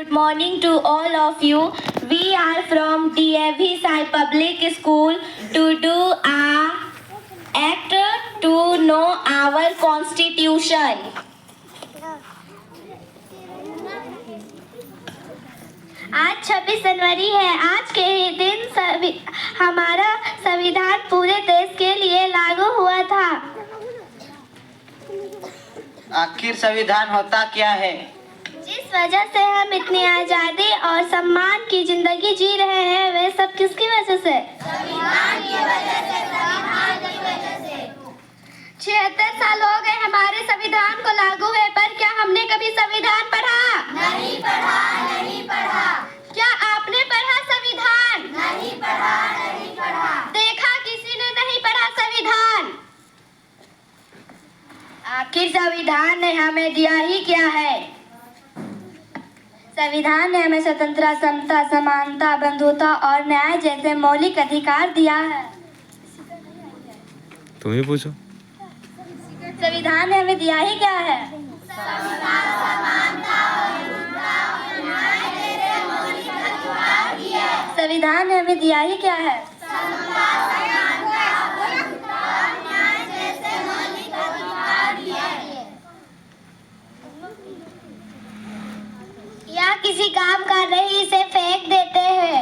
Good morning to all of you. We are from DAV Sai Public School to do a act to know our constitution. आज 26 जनवरी है। आज के ही दिन हमारा संविधान पूरे देश के लिए लागू हुआ था। आखिर संविधान होता क्या है? जिस वजह से हम इतनी आजादी और सम्मान की जिंदगी जी रहे हैं, वे सब किसकी वजह से? संविधान की वजह से, संविधान की वजह से। 76 साल हो गए हमारे संविधान को लागू हुए, पर क्या हमने कभी संविधान पढ़ा? नहीं पढ़ा, नहीं पढ़ा। क्या आपने पढ़ा संविधान? नहीं पढ़ा, नहीं पढ़ा। देखा किसी ने नहीं पढ़ा संविधान। आखिर संविधान ने हमें दिया ही क्या है? संविधान ने हमें स्वतंत्रता, समता, समानता, बंधुता और न्याय जैसे मौलिक अधिकार दिया है। तुम ही पूछो। संविधान ने हमें दिया ही क्या है? संविधान ने हमें दिया ही क्या है? या किसी काम कर रही इसे फेंक देते हैं।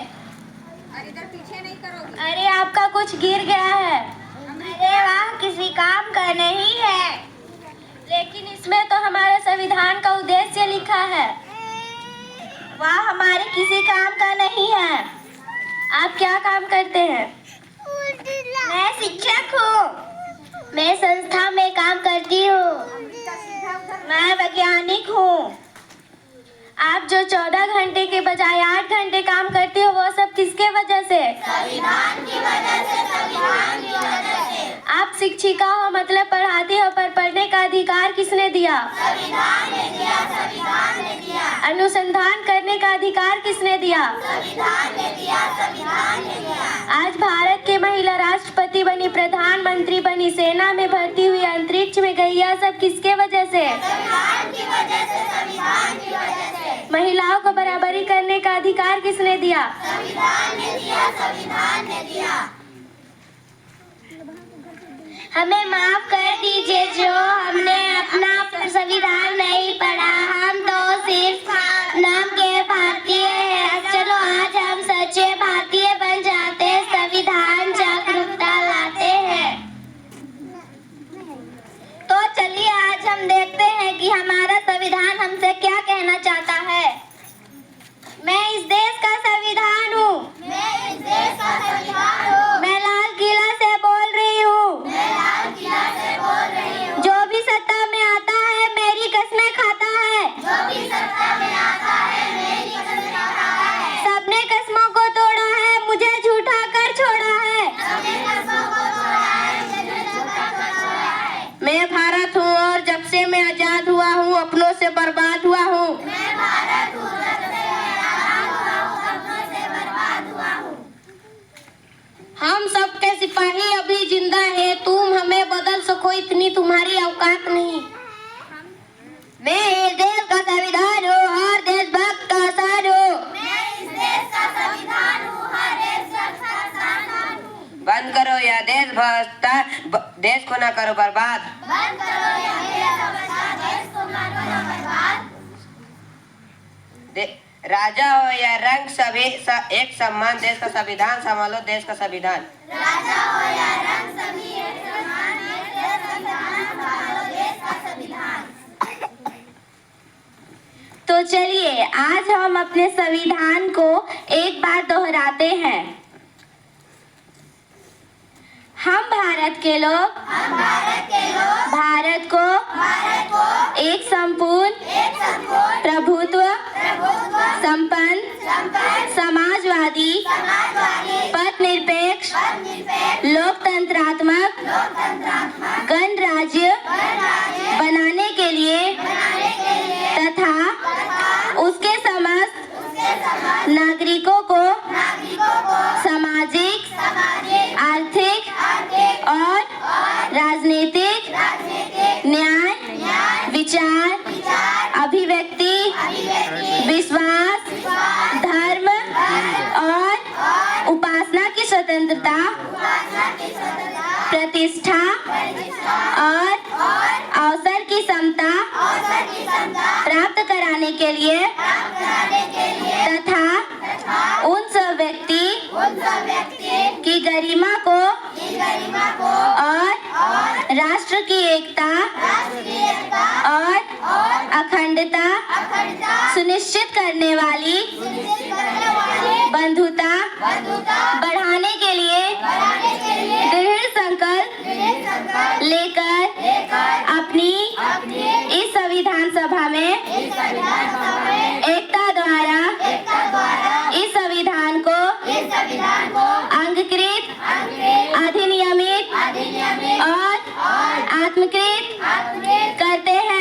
अरे इधर पीछे नहीं करोगे। अरे आपका कुछ गिर गया है। अरे वाह, किसी काम का नहीं है, लेकिन इसमें तो हमारे संविधान का उद्देश्य लिखा है। वाह, हमारे किसी काम का नहीं है। आप क्या काम करते हैं? मैं शिक्षक हूँ। मैं संस्था में काम करती हूँ। मैं वैज्ञानिक हूँ। आप जो 14 घंटे के बजाय 8 घंटे काम करते हो, वो सब किसके वजह से? संविधान की वजह से, संविधान की वजह से। आप शिक्षिका हो, मतलब पढ़ाती हो, पर पढ़ने का अधिकार किसने दिया? संविधान ने दिया, संविधान ने दिया। अनुसंधान करने का अधिकार किसने दिया? संविधान ने दिया, संविधान ने दिया। आज भारत की महिला राष्ट्रपति बनी, प्रधानमंत्री बनी, सेना में भर्ती हुई, अंतरिक्ष में गई, यह सब किसके वजह से? संविधान की वजह से, संविधान की वजह से। महिलाओं को बराबरी करने का अधिकार किसने दिया? संविधान ने दिया, संविधान ने दिया। हमें माफ कर दीजिए जो हमने अपना संविधान नहीं पढ़ा। हम तो सिर्फ नाम के भारतीय हैं। चलो आज हम सच्चे भारतीय बन जाते, संविधान जागरूकता लाते हैं। तो चलिए आज हम देखते हैं कि हमारा संविधान हमसे क्या कहना चाहता है। मैं इस देश का संविधान हूँ। मैं इस देश का संविधान हूँ। मैं लाल किला से बोल रही हूँ। मैं लाल किला से बोल रही हूँ। जो भी सत्ता में आता है मेरी कसमें खाता है। जो भी सत्ता में आता है मेरी कसमें खाता है। सबने कसमों को तोड़ा है, मुझे झूठा कर छोड़ा है। सबने कसमों को तोड़ा है, मुझे झूठा कर छोड़ा है। मैं भारत हूँ और जब से मैं आजाद हुआ हूँ, अपनों से बर्बाद हुआ हूँ। मैं भारत हूँ, जब से हम सबके सिपाही अभी जिंदा है। तुम हमें बदल सको इतनी तुम्हारी औकात नहीं। मैं इस देश का संविधान हूँ, हर देशभक्त का सार हूँ। मैं इस देश का संविधान हूँ, हर देशभक्त का सार हूँ। बंद करो या देश भ्रष्टा, देश को ना करो बर्बाद। बंद करो या देश को ना करो बर्बाद। राजा हो या रंग, सभी एक सम्मान, देश का संविधान संभालो, देश का संविधान। राजा हो या रंग, सभी एक समान, देश का संविधान संभालो, देश का संविधान। तो चलिए आज हम अपने संविधान को एक बार दोहराते हैं। हम भारत के लोग, भारत को एक संपूर्ण प्रभुत्व संपन्न समाजवादी पथनिरपेक्ष लोकतंत्रात्मक गणराज्य बनाने के लिए तथा उसके समस्त नागरिकों को सामाजिक, आर्थिक और राजनीतिक न्याय, विचार, अभिव्यक्ति, विश्वास स्वतंत्रता, प्रतिष्ठा और अवसर की समता प्राप्त कराने के लिए तथा उन सब व्यक्ति की गरिमा को और राष्ट्र की एकता और अखंडता सुनिश्चित करने वाली बंधुता बढ़ाने के लिए दृढ़ संकल्प लेकर अपनी इस संविधान सभा में एकता द्वारा इस संविधान को अंगीकृत, अधिनियमित और आत्मकृत करते हैं।